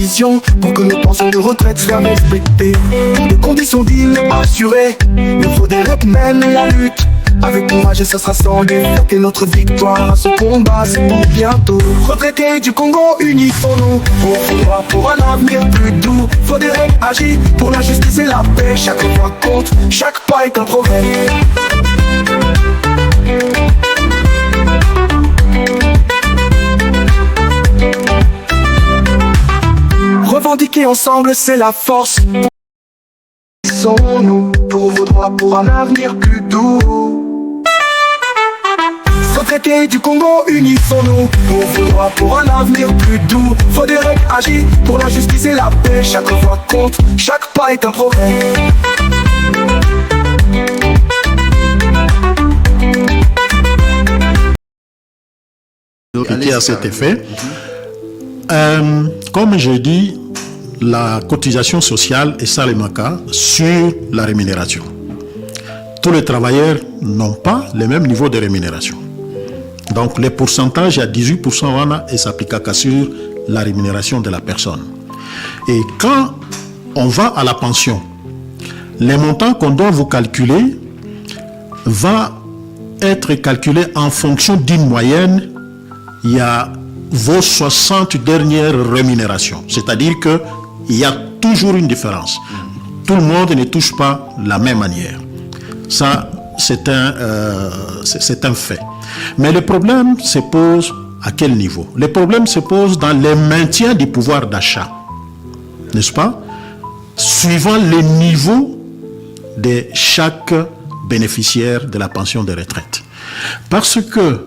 vision pour que nos pensions de retraite soient respectées. Des conditions dignes assurées, il faut des règles mènent la lutte. Avec courage et ça sera sans défaite. Et notre victoire à ce combat c'est pour bientôt. Retraités du Congo, unissons-nous pour un avenir plus doux. Faut des règles agiles pour la justice et la paix. Chaque voix compte, chaque pas est un progrès. Revendiquer ensemble c'est la force. Unissons-nous pour vos droits, pour un avenir plus doux. Retraités du Congo, unissons-nous pour vos droits, pour un avenir plus doux. Faut des règles agiles pour la justice et la paix. Chaque voix compte, chaque pas est un progrès. À cet effet, comme j'ai dit, la cotisation sociale est ça le cas sur la rémunération. Tous les travailleurs n'ont pas le même niveau de rémunération. Donc les pourcentages à 18% et s'appliquent qu'à sur la rémunération de la personne. Et quand on va à la pension, les montants qu'on doit vous calculer va être calculé en fonction d'une moyenne. Il y a vos 60 dernières rémunérations. C'est-à-dire qu'il y a toujours une différence. Tout le monde ne touche pas la même manière. Ça, c'est un fait. Mais le problème se pose à quel niveau? Le problème se pose dans le maintien du pouvoir d'achat. N'est-ce pas? Suivant le niveau de chaque bénéficiaire de la pension de retraite. Parce que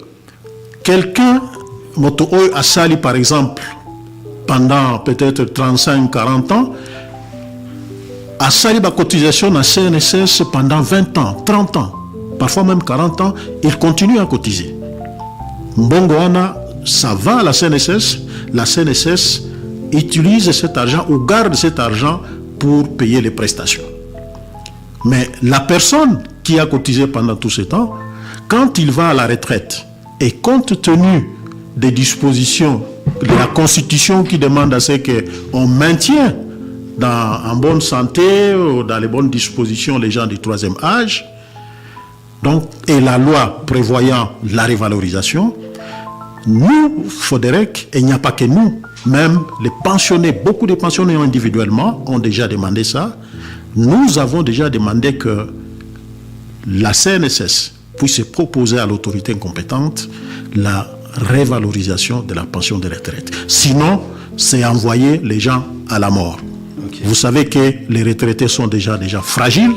quelqu'un, Moto Asali par exemple, pendant peut-être 35-40 ans, Asali ba cotisation à CNSS pendant 20 ans, 30 ans, parfois même 40 ans, il continue à cotiser. Mbongoana, ça va à la CNSS utilise cet argent ou garde cet argent pour payer les prestations. Mais la personne qui a cotisé pendant tout ce temps, quand il va à la retraite, et compte tenu des dispositions de la Constitution qui demande à ce qu'on maintient en bonne santé ou dans les bonnes dispositions les gens du troisième âge, donc, et la loi prévoyant la révalorisation, nous, Fodérec, et il n'y a pas que nous, même les pensionnés, beaucoup de pensionnés individuellement ont déjà demandé ça. Nous avons déjà demandé que la CNSS puisse proposer à l'autorité compétente la révalorisation de la pension de retraite. Sinon, c'est envoyer les gens à la mort. Okay. Vous savez que les retraités sont déjà fragiles,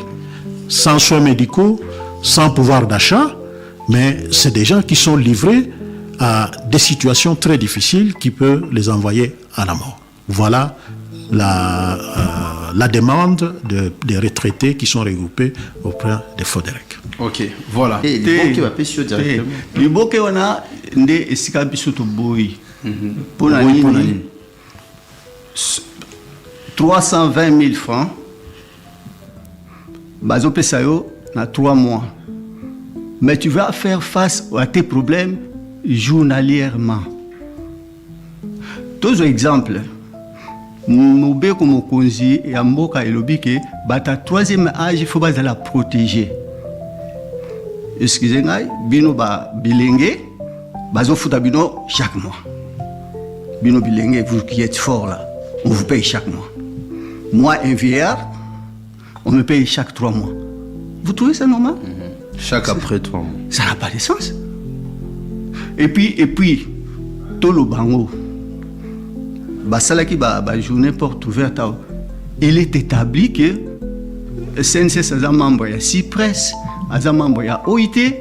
sans soins médicaux, sans pouvoir d'achat, mais c'est des gens qui sont livrés à des situations très difficiles qui peuvent les envoyer à la mort. Voilà la demande des retraités qui sont regroupés auprès des Fodérec. Ok, voilà. Et les banques va sur directement. Les banques on a des escapes sur tout boy. Pour la ligne 320 000 francs. Bazo Pesayo na 3 mois. Mais tu vas faire face à tes problèmes journalièrement. Tous exemples. Moube comme konzi et amboka elobike bata troisième âge il faut pas la protéger. Excusez-moi, bino ba bilenge bazo futa bino chaque mois. Bino bilenge vous qui êtes fort là, on vous paye chaque mois. Moi un vieillard, on me paye chaque 3 mois. Vous trouvez ça normal? Chaque après 3 mois. Ça n'a pas de sens. Et puis tout le bango. Basalaki ba journée porte ouverte. Il est établi que CNSS a membre ya CIPRES, a membre ya OIT,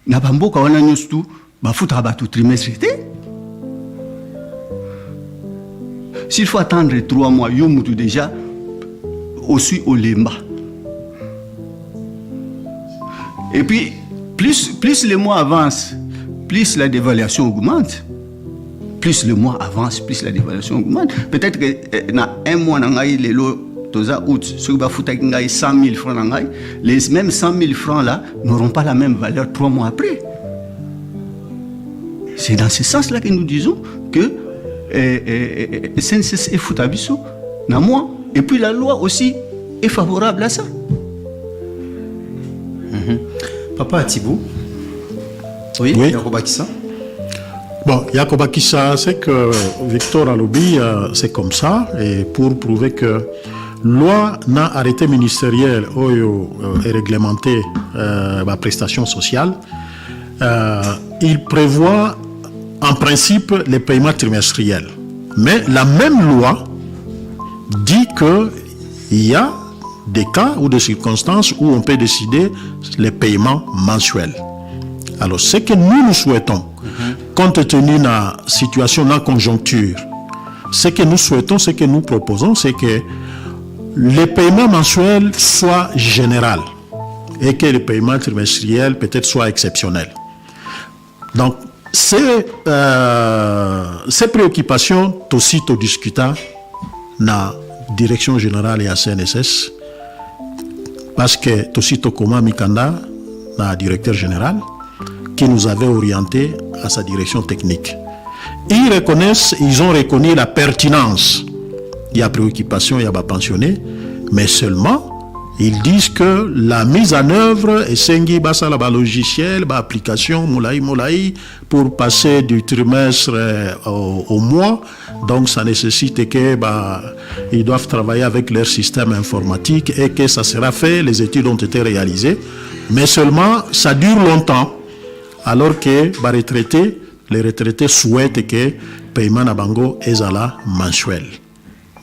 na bamboka wana nyustu ba foutra ba tout trimestre. S'il faut attendre 3 mois, yo mutu déjà aussi au lemba. Et puis plus les mois avancent, plus la dévaluation augmente. Plus le mois avance, plus la dévaluation augmente. Peut-être que dans un mois, les lots août, ceux qui vont 100 000 francs, les mêmes 100 000 francs là n'auront pas la même valeur 3 mois après. C'est dans ce sens-là que nous disons que SNCS et Foutabiso, et puis la loi aussi est favorable à ça. Papa Atibou. Oui, Oui. Yakobakissa. Bon, Yakobakissa, c'est que Victor Alobi, c'est comme ça, et pour prouver que loi n'a arrêté ministériel et réglementé la prestation sociale, il prévoit en principe les paiements trimestriels. Mais la même loi dit qu'il y a des cas ou des circonstances où on peut décider les paiements mensuels. Alors, ce que nous souhaitons, compte tenu de la situation, de la conjoncture, ce que nous souhaitons, ce que nous proposons, c'est que les paiements mensuels soient généraux et que les paiements trimestriels peut-être soient exceptionnels. Donc, ces préoccupations, aussi discutées dans la direction générale et à CNSS, parce que Tosito Koma Mikanda, le directeur général, qui nous avait orientés à sa direction technique. Ils ont reconnu la pertinence. Il y a préoccupation, il y a pas pensionné, mais seulement ils disent que la mise en œuvre est sengi basa la logiciel, application moulaï pour passer du trimestre au mois. Donc ça nécessite que ils doivent travailler avec leur système informatique et que ça sera fait. Les études ont été réalisées, mais seulement ça dure longtemps. Alors que les retraités souhaitent que le paiement à Bango est mensuel.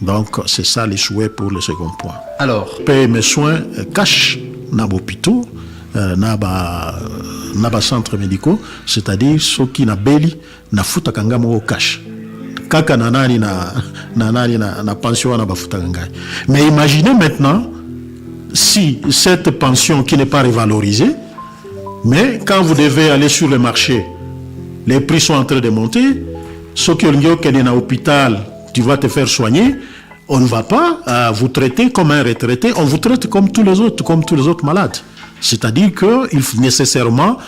Donc, c'est ça les souhaits pour le second point. Alors, payer mes soins cash dans l'hôpital, dans les centres médicaux, c'est-à-dire ceux qui n'ont pas na futa kanga mo cash. Kaka nanani na pension na bafuta kanga. Mais imaginez maintenant si cette pension qui n'est pas révalorisée, mais quand vous devez aller sur le marché, les prix sont en train de monter. Ceux qui ont été dans l'hôpital, tu vas te faire soigner. On ne va pas vous traiter comme un retraité, on vous traite comme tous les autres malades. C'est-à-dire que nécessairement,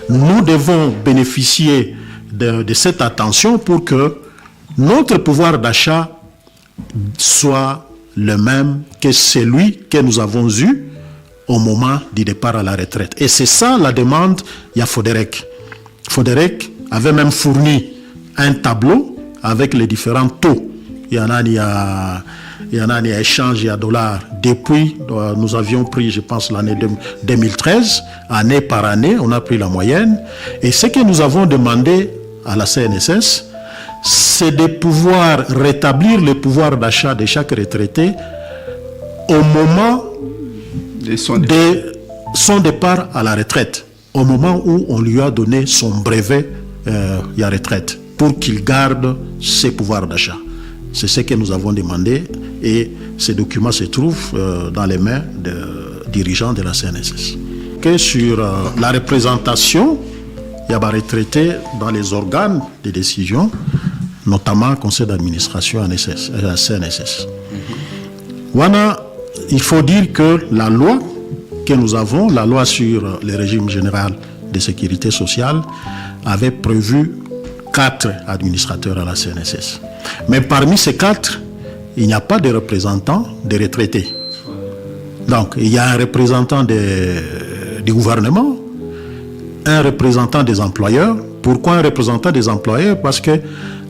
nous devons bénéficier de cette attention pour que notre pouvoir d'achat soit le même que celui que nous avons eu au moment du départ à la retraite. Et c'est ça la demande, il y a Foderec. Foderec avait même fourni un tableau avec les différents taux. Il y en a échange, il y a dollars. Depuis, nous avions pris, je pense, l'année 2013, année par année, on a pris la moyenne. Et ce que nous avons demandé à la CNSS, c'est de pouvoir rétablir le pouvoir d'achat de chaque retraité au moment de son départ à la retraite, au moment où on lui a donné son brevet à retraite, pour qu'il garde ses pouvoirs d'achat. C'est ce que nous avons demandé et ces documents se trouvent dans les mains des dirigeants de la CNSS. Sur la représentation, il y a des retraités dans les organes de décision, notamment le conseil d'administration à la CNSS. Voilà, il faut dire que la loi que nous avons, la loi sur le régime général de sécurité sociale, avait prévu 4 administrateurs à la CNSS. Mais parmi ces 4, il n'y a pas de représentant des retraités. Donc, il y a un représentant du gouvernement, un représentant des employeurs. Pourquoi un représentant des employeurs? Parce que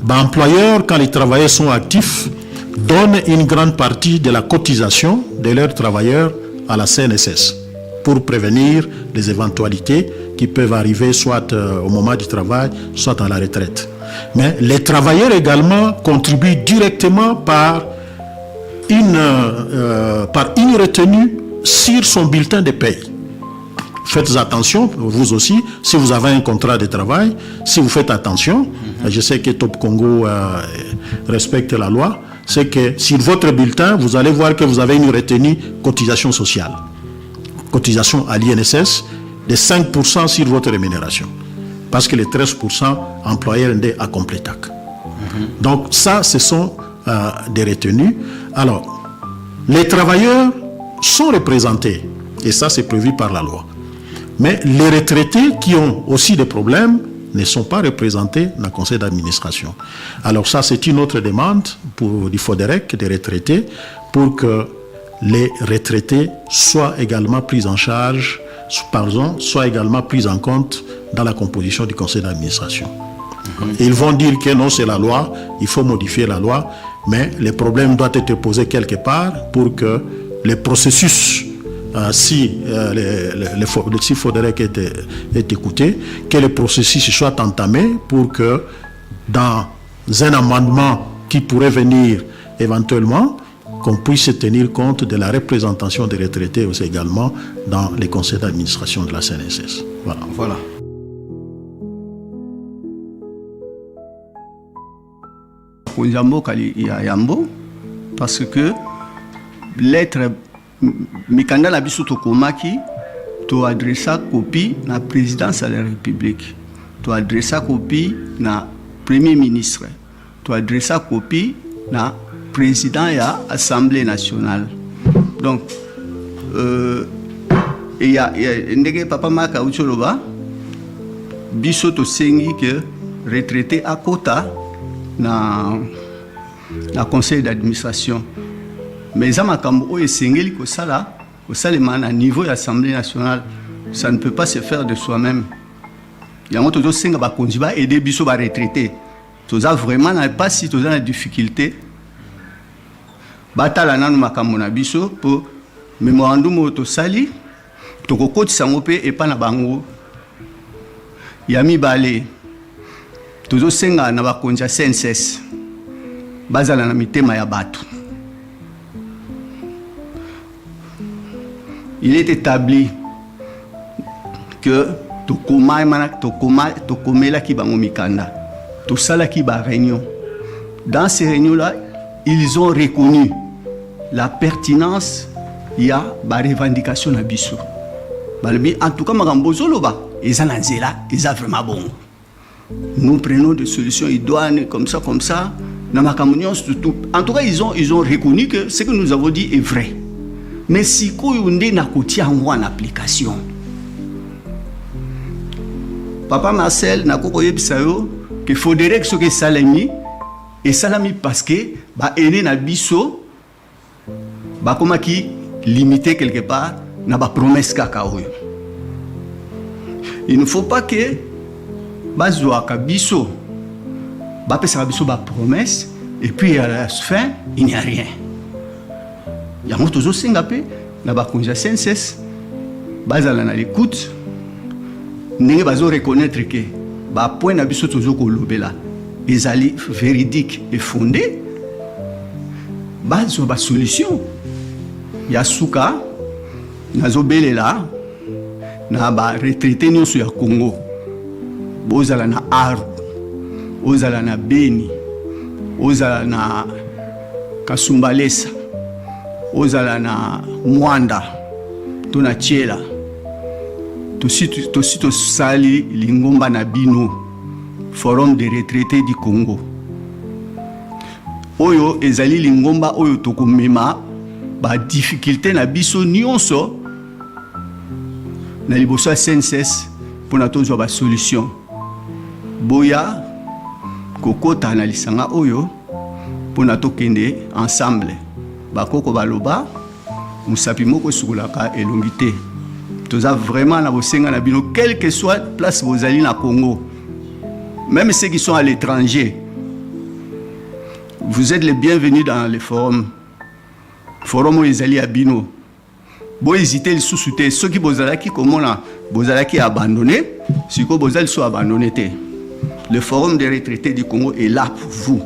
l'employeur, quand les travailleurs sont actifs, donne une grande partie de la cotisation de leurs travailleurs à la CNSS pour prévenir les éventualités qui peuvent arriver soit au moment du travail, soit à la retraite. Mais les travailleurs également contribuent directement par une retenue sur son bulletin de paye. Faites attention, vous aussi, si vous avez un contrat de travail, si vous faites attention, je sais que Top Congo respecte la loi, c'est que sur votre bulletin, vous allez voir que vous avez une retenue cotisation sociale. Cotisation à l'INSS de 5% sur votre rémunération. Parce que les 13% employeurs à complétac. Donc ça, ce sont des retenues. Alors, les travailleurs sont représentés, et ça c'est prévu par la loi. Mais les retraités qui ont aussi des problèmes, ne sont pas représentés dans le conseil d'administration. Alors ça, c'est une autre demande pour du FODEREC, des retraités, pour que les retraités soient également pris en charge, soient également pris en compte dans la composition du conseil d'administration. Ils vont dire que non, c'est la loi, il faut modifier la loi, mais les problèmes doivent être posés quelque part pour que les processus, si FODEREC est écouté, que le processus soit entamé pour que dans un amendement qui pourrait venir éventuellement, qu'on puisse tenir compte de la représentation des retraités aussi également dans les conseils d'administration de la CNSS. Voilà. Parce que lettre mikanda na biso tokomaki to adressa copie na présidence de la République, to adressa copie na premier ministre, to adressa copie na président ya Assemblée nationale. Donc il y a ndenge papa maka ucholoba biso to sengi que retraité à quota na conseil d'administration. Mais ça makambo esengeli ko sala na niveau de l'Assemblée nationale, ça ne peut pas se faire de soi-même. Yango tozo senga ba konzi ba aider biso ba retraité. Toza vraiment na pas si toza na difficulté. Batala nanu makambo na biso pour mémorandum to sali to kokotisa ngope epa na bango. Yami balé. Tozo senga na ba konzi CNSS. Bazala na mitema ya batu. Il est établi que Tokomela ki bango mikanda, Tosala ki ba réunion. Dans ces réunions-là, ils ont reconnu la pertinence ya ba revendication na biso. En tout cas, magambozo loba, ils en anzela, ils ont vraiment bon. Nous prenons des solutions idoines comme ça. En tout cas, ils ont reconnu que ce que nous avons dit est vrai. Mais si Koyunde n'a qu'à en application. Papa Marcel n'a qu'à que FODEREC ce que salami et salami parce que bah ene na biso bah comme qui limité quelque part n'a pas promesse kakao. Il ne faut pas que bah zoaka biso bah pesa biso bah promesse et puis à la fin il n'y a rien. Il y a un autre Singapé, na ba konja CNSS, bazala na l'écoute, n'enge bazo reconnaître que ba point na biso tozo ko lobela, ezali véridique et fondé, bazo ba solution. Ya suka nazo belela na ba retraité nyonso ya Congo. Bozala na Aru, ozala na Beni, ozala na Kasumbalesa, ozala na Mwanda, tona Chiela, to sali lingomba na bino, forum de retraités du Congo. Oyo ezali lingomba oyo tokomema ba difficulté na biso nyonso na liboso ya CNSS pour na tozwa ba solution. Boya kokota na lisanga oyo pour na tokende ensemble. Bakoko baloba musapi moko sukulaka elongité. Toza vraiment na bosenga na bino quelle que soit place bozali na Congo. Même ceux qui sont à l'étranger. Vous êtes les bienvenus dans les forums. Forum ezali abino. Bo hésiter le sous-souté ceux qui bozalaki comment là bozalaki abandonné, siko bozali so abandonné té. Le forum des retraités du Congo est là pour vous.